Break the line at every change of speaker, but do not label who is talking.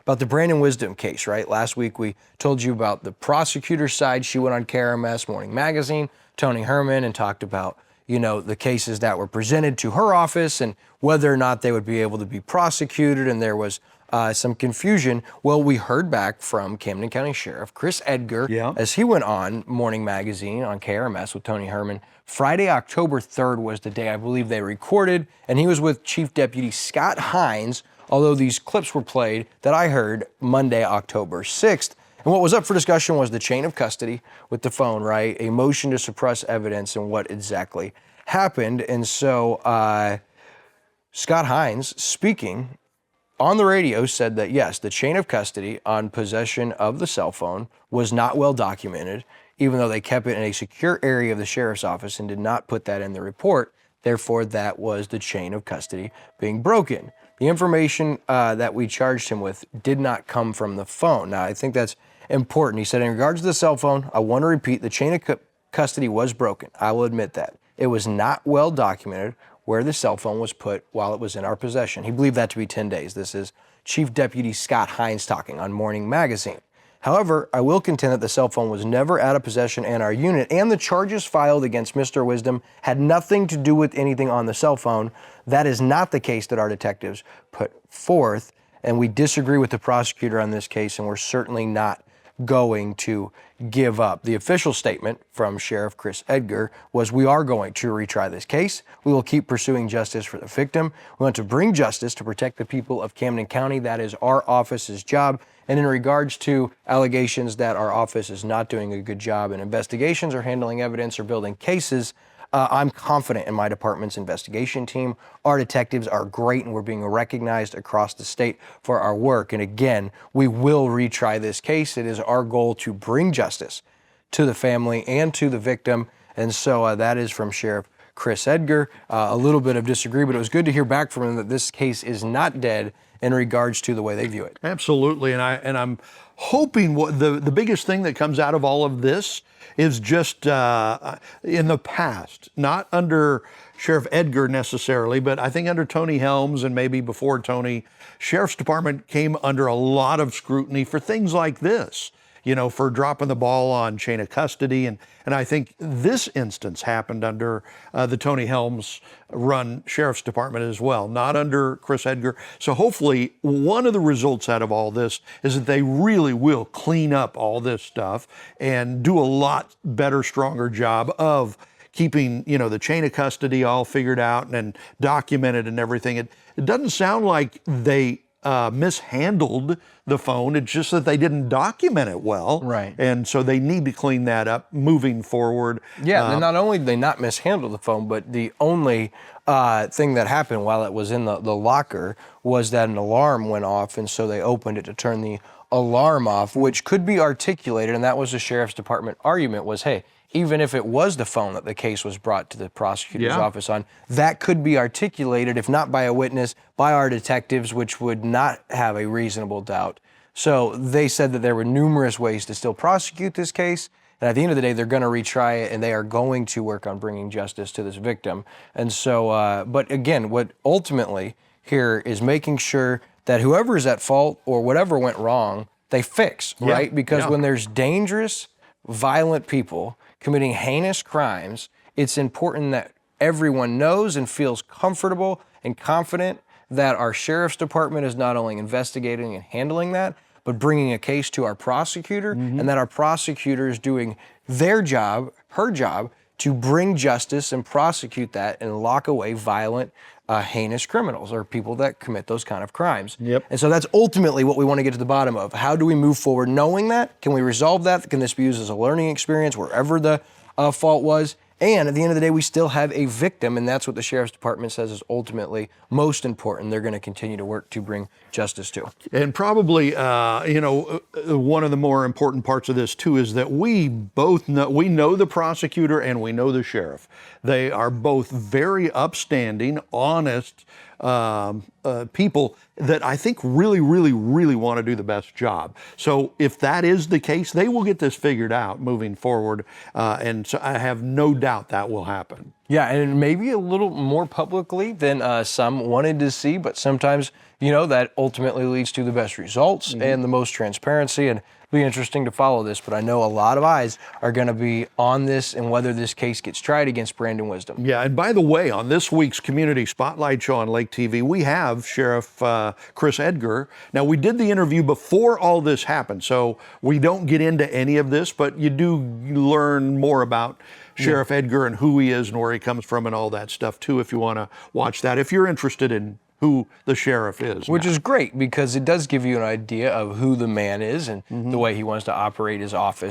about the Brandon Wisdom case, right? Last week we told you about the prosecutor's side. She went on KRMS Morning Magazine, Tony Herman, and talked about, the cases that were presented to her office and whether or not they would be able to be prosecuted, and there was some confusion. Well, we heard back from Camden County Sheriff Chris Edgar as he went on Morning Magazine on KRMS with Tony Herman. Friday, October 3rd was the day I believe they recorded, and he was with Chief Deputy Scott Hines, although these clips were played that I heard Monday, October 6th. And what was up for discussion was the chain of custody with the phone, right? A motion to suppress evidence and what exactly happened. And so Scott Hines, speaking on the radio, said that, yes, the chain of custody on possession of the cell phone was not well documented, even though they kept it in a secure area of the sheriff's office and did not put that in the report. Therefore, that was the chain of custody being broken. The information that we charged him with did not come from the phone. Now, I think that's important. He said, in regards to the cell phone, I want to repeat, the chain of custody was broken. I will admit that. It was not well documented where the cell phone was put while it was in our possession. He believed that to be 10 days. This is Chief Deputy Scott Hines talking on Morning Magazine. However, I will contend that the cell phone was never out of possession in our unit, and the charges filed against Mr. Wisdom had nothing to do with anything on the cell phone. That is not the case that our detectives put forth, and we disagree with the prosecutor on this case, and we're certainly not going to give up. The official statement from Sheriff Chris Edgar was, we are going to retry this case. We will keep pursuing justice for the victim. We want to bring justice to protect the people of Camden County. That is our office's job. And in regards to allegations that our office is not doing a good job in investigations or handling evidence or building cases, I'm confident in my department's investigation team. Our detectives are great, and we're being recognized across the state for our work. And again, we will retry this case. It is our goal to bring justice to the family and to the victim. And so that is from Sheriff Chris Edgar. A little bit of disagreement, but it was good to hear back from him that this case is not dead in regards to the way they view it.
Absolutely, and I'm hoping what the biggest thing that comes out of all of this is just in the past, not under Sheriff Edgar necessarily, but I think under Tony Helms and maybe before Tony, Sheriff's Department came under a lot of scrutiny for things like this, for dropping the ball on chain of custody. And I think this instance happened under the Tony Helms run Sheriff's Department as well, not under Chris Edgar. So hopefully one of the results out of all this is that they really will clean up all this stuff and do a lot better, stronger job of keeping, the chain of custody all figured out and documented and everything. It doesn't sound like they mishandled the phone. It's just that they didn't document it well.
Right.
And so they need to clean that up moving forward.
Yeah, and not only did they not mishandle the phone, but the only thing that happened while it was in the locker was that an alarm went off, and so they opened it to turn the alarm off, which could be articulated, and that was the Sheriff's Department argument was, hey, even if it was the phone that the case was brought to the prosecutor's office on, that could be articulated, if not by a witness, by our detectives, which would not have a reasonable doubt. So they said that there were numerous ways to still prosecute this case, and at the end of the day, they're going to retry it, and they are going to work on bringing justice to this victim. And so, but again, what ultimately here is making sure that whoever is at fault or whatever went wrong, they fix, right? Because when there's dangerous, violent people committing heinous crimes, it's important that everyone knows and feels comfortable and confident that our Sheriff's Department is not only investigating and handling that, but bringing a case to our prosecutor, and that our prosecutor is doing their job, her job, to bring justice and prosecute that and lock away violent, heinous criminals or people that commit those kind of crimes. And so that's ultimately what we want to get to the bottom of. How do we move forward knowing that? Can we resolve that? Can this be used as a learning experience wherever the fault was? And at the end of the day, we still have a victim, and that's what the Sheriff's Department says is ultimately most important. They're going to continue to work to bring justice to.
And probably, one of the more important parts of this too is that we know the prosecutor and we know the sheriff. They are both very upstanding, honest people that I think really, really, really want to do the best job. So if that is the case, they will get this figured out moving forward. And so I have no doubt that will happen.
Yeah, and maybe a little more publicly than some wanted to see, but sometimes you know, that ultimately leads to the best results and the most transparency. And it'll be interesting to follow this, but I know a lot of eyes are going to be on this and whether this case gets tried against Brandon Wisdom.
Yeah, and by the way, on this week's Community Spotlight show on Lake TV, we have Sheriff Chris Edgar. Now, we did the interview before all this happened, so we don't get into any of this, but you do learn more about Sheriff Edgar and who he is and where he comes from and all that stuff, too, if you want to watch that, if you're interested in who the sheriff is.
Which is great because it does give you an idea of who the man is and the way he wants to operate his office.